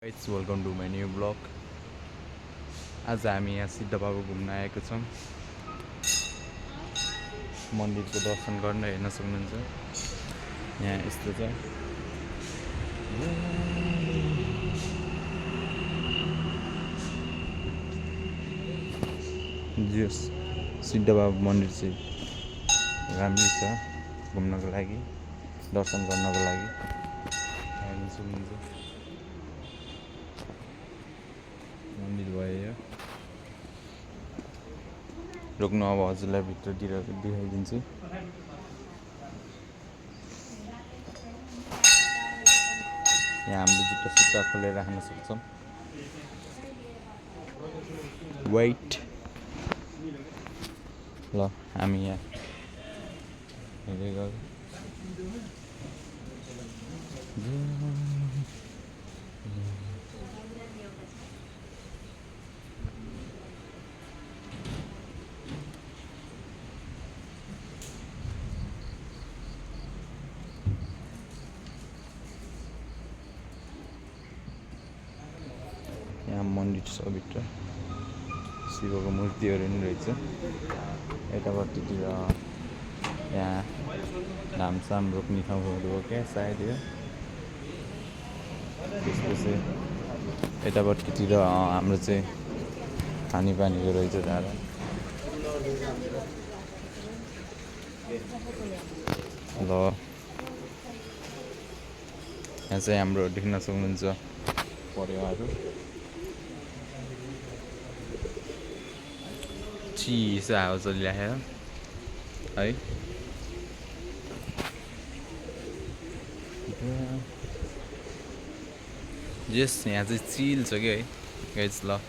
It's welcome to my new blog. आज हामी यहाँ सिद्ध बाबा घुम्न आएको छौँ। मन्दिरको दर्शन गर्न हेर्न सक्नुहुन्छ। यहाँ यस्तो छ। जस सिद्ध बाबा मन्दिर चाहिँ राम्रै छ घुम्नको लागि, दर्शन गर्नको लागि। हेर्न सक्नुहुन्छ मन्दिर भयो यो। रोक्नु, अब हजुरलाई भित्रतिर देखाइदिन्छु। यहाँ हामीले जुत्ता सुत्ता खोलेर राख्न सक्छौँ। वेट ल हामी यहाँ हेर्दै गयो। यहाँ मन्दिर छ, भित्र शिवको मूर्तिहरू पनि रहेछ। यतापट्टितिर यहाँ धामसाम रोक्ने ठाउँहरू हो क्या सायद यो। त्यसपछि यतापट्टितिर हाम्रो चाहिँ खानेपानीको रहेछ धारा। ल यहाँ चाहिँ हाम्रो देख्न सक्नुहुन्छ परेवाहरू। चिसो हावा चलिरहेको है। जस यहाँ चाहिँ चिल छ कि है गाइस। ल